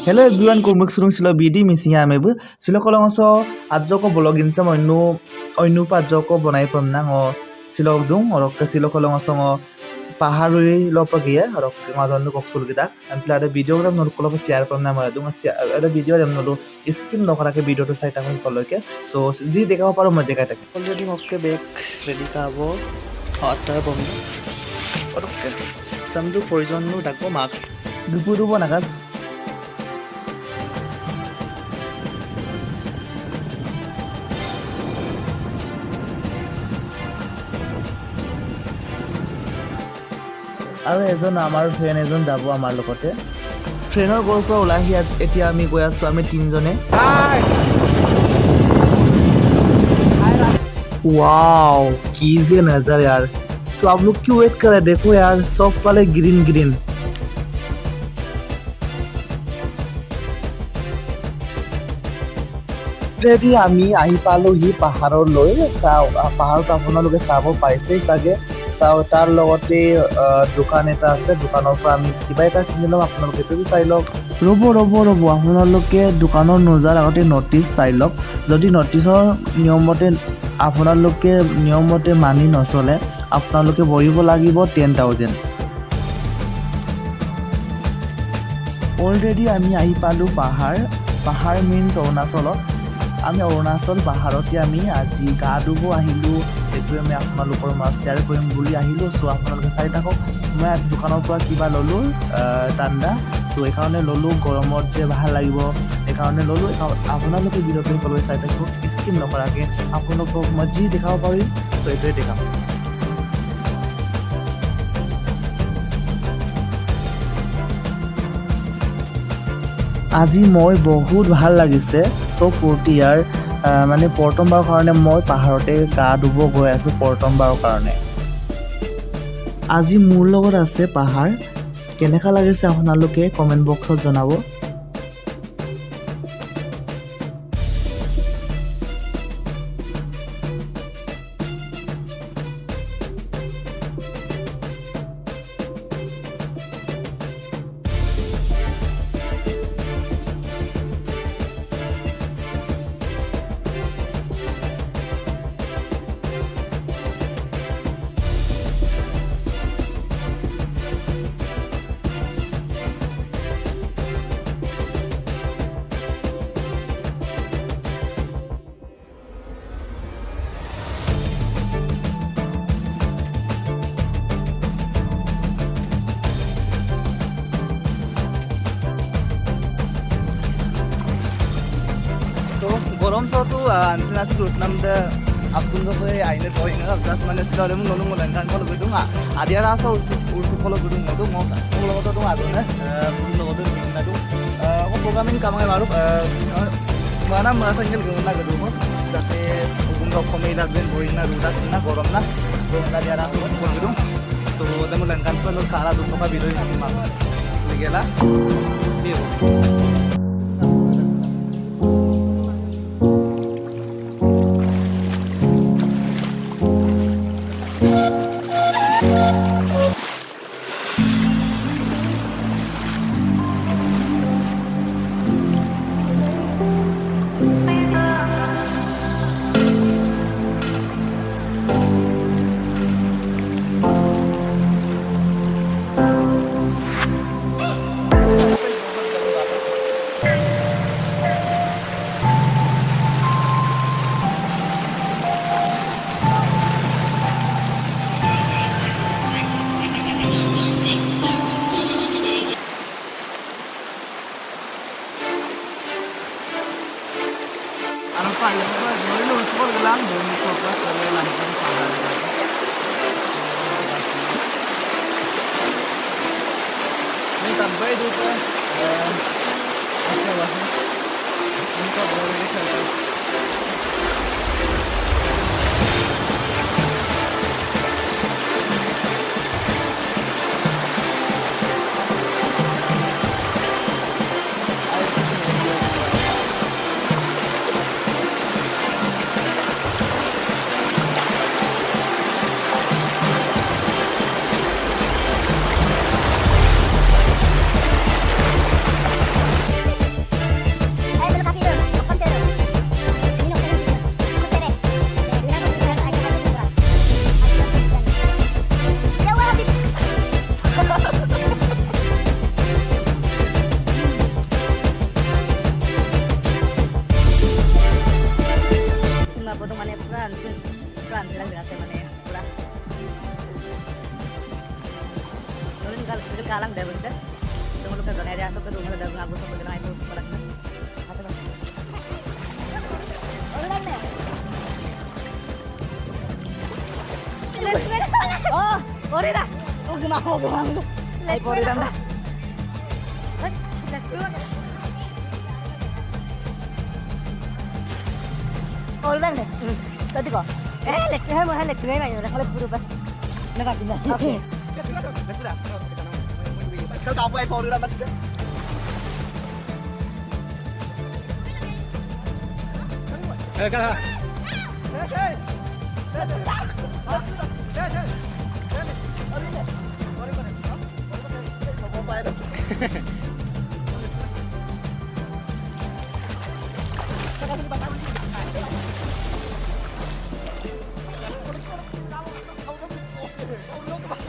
Hello everyone, kumuk surung silo bidi missing amebu. Silo kolong so adjo ko blogin sa oinu pa adjo ko bonai pam nang o silo dung orok ke silo kolong so ngo paharui lopagia orok ke ngadon no koksul kita. Antla ada video ram nol kolong share pam na ma dung ada video ram nolo skim no kara ke video to site akon kollo ke. So ji dekha paro ma dekha take. Already hokke back ready ka bo hot bom. Orok ke samdu provision no dakbo mask. Dupu dubo nagas. আৰু এজন আমাৰ friend এজন যাব আমাৰ লগতে ফ্ৰেণ্ডৰ ঘৰৰ পৰা ওলাই এতিয়া আমি গৈ আছো আমি তিনজনে वाओ कीजिए नजर यार तो आप लोग क्यों वेट कर रहे हैं देखो यार सब वाले ग्रीन ग्रीन रेडी আমি আহি পালো হি পাহাৰৰ লৈ চাও পাহাৰত আপোনালোকে চাব পাইছে চাগে চাও তাৰ লগতে দোকান এটা আছে দোকানৰ পৰা আমি কিবা এটা কিনি লম আপোনালোকে তো চাই লওক ৰব আপোনালোকে দোকানৰ নজাৰ আগতে নটিচ চাই লওক যদি নটিচৰ নিয়মতে আপোনালোকে নিয়মতে মানি নচলে আপোনালোকে ভৰিব লাগিব 10000 অলৰেডি আমি আহি পালো পাহাৰ মিন্স অৰুণাচলত আমি অৰুণাচল পাহাৰতে আমি আজি গা ধুব আহিলো এটো আমি আপোনালোকৰ মাছ শ্বেয়াৰ কৰিম বুলি আহিলো সো আপোনালোকে চাই থাকক মই দোকানৰ পৰা কিবা ললো ঠাণ্ডা সো একাৰণে ললো গৰমত যে ভাল লাগিব একাৰণে ললো আপোনালোকে ভিডিওটো কলৈ চাই থাকিব স্কিপ নকৰাকে আপোনালোকক মই যি দেখাব পাৰিম সো এটোৱে দেখাম আজি মই বহুত ভাল লাগিছে সো ফূৰ্তিয়াৰ মানে প্ৰথমবাৰৰ কাৰণে মই পাহাৰতে গা ধুব গৈ আছো প্ৰথমবাৰৰ কাৰণে আজি মোৰ লগত আছে পাহাৰ কেনেকা লাগিছে আপোনালোকে কমেন্ট বক্সত জনাব গৰম সতো আনসিনাসি রুটনামদে আপুনগো আইনে কইনা জাস্ট মানে সিলারে মু নলু মলাঙ্কান কল গদুং আদিয়ারা সো উরসু কল গদুং মদু মগলগত দং আদনে পুনগত দিনাদু ও প্রোগ্রামিং কামাই মারু মানা মাসাঙ্গেল গনা গদু যাতে উগুঙ্গ কমই লাগবেন বইনা রুটা না গরম না তো আদিয়ারা সো কল গদুং তো দে মলাঙ্কান কল কারা দুকা ভিডিও মা লিগেলা সিও também do Oh, boleh dah. Oh, gimana? Ay, boleh dah. Boleh dah. Tadi kok. Lek ngay lek berubah. Nak gina. Okay. Kalau kamu ay boleh dah mas.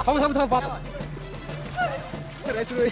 Không bọt. Để chui.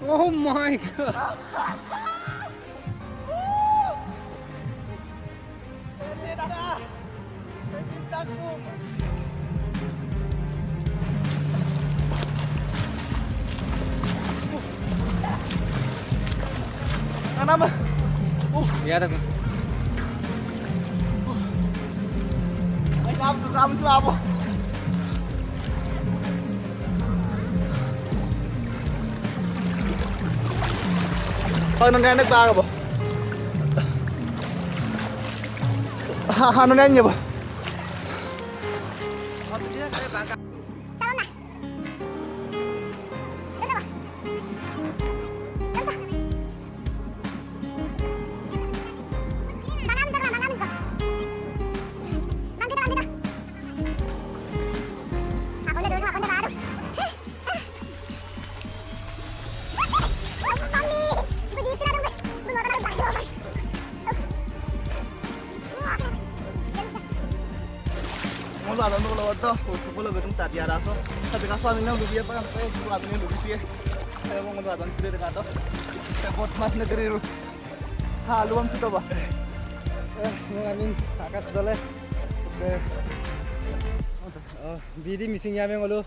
Oh my god. Kenapa? Ya ada. Kamu semua apa? Ano nanek ba ba? Ano nanya ba? Mau lalu nunggu lewat tuh, sepuluh gedung saat dia raso. Tapi kan suaminya udah dia kan, suaminya udah sih. Saya mau ngelawan kiri dekat tuh. Saya buat mas negeri lu. Halo om situ bah. Ngamin takas dole. Bidi missing ya mengolu.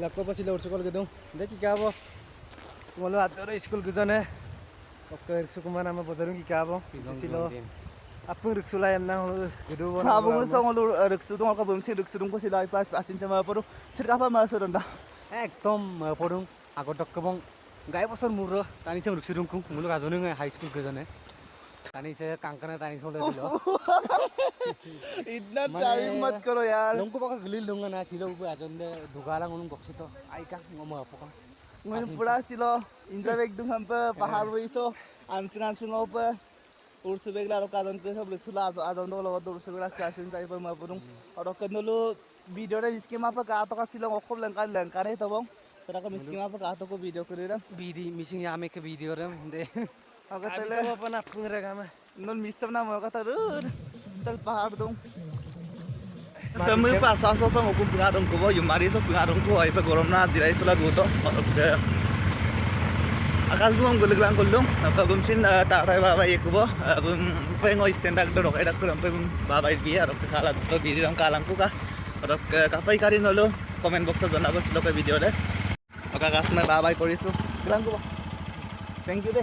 Lapko pasi lor sekolah gedung. Deki kabo. Ngolu atoro school gedung ne. Oke, sukuman nama bosarung ki kabo. Silo. Apung ruksulai emna gedung. Kabo ngusong ngolu ruksulung aku belum sih ruksulung ko sila pas asin sama apa tuh. Sirka apa masuk ronda. Ekdom podung agor dok kebong. Gai bosor murah. Tani cem ruksulung kung mulu kazoneng high school gedung ne. Tani saya kanker tani soalnya dulu. इतना time मत करो यार लोगों को गलील दूंगा ना सिलो ऊपर आजंदे दुकाला उन्होंने बक्सी तो आई का ngomong apa kan मैं पूरा सिलो इंजॉय एकदम हम पे पहाड़ वही सो आंसिंग आंसिंग ऊपर उर्स बेगला रो काजन पे सब लिखुला आजन दो लोग उर्स बेगला सासिन जाई पे मैं पुरुं और कनलो वीडियो रे मिसके मा पे का तो का सिलो ओखब लंका रे तबं तरा का मिसके मा पे का तो को वीडियो करे रे बीडी मिसिंग या में के वीडियो रे दे अगर तले अपन अपन रे गामा नल मिसम ना मैं का तर तल पहाड़ दो Semua pasal sopang aku pengadong ko, yung mari so pengadong ko ay pagorom na jirai sula duto. Akas ko ang gulag ko lang. Napagumsin tatay babay ko ba. Pengo stand up do kay dakko lang babay biya ro kala to video lang kalang ko ka. Ro kapay ka rin holo. Comment box sa jana ba sila ka video de. Makakas na babay koriso. Lang ko ba. Thank you de.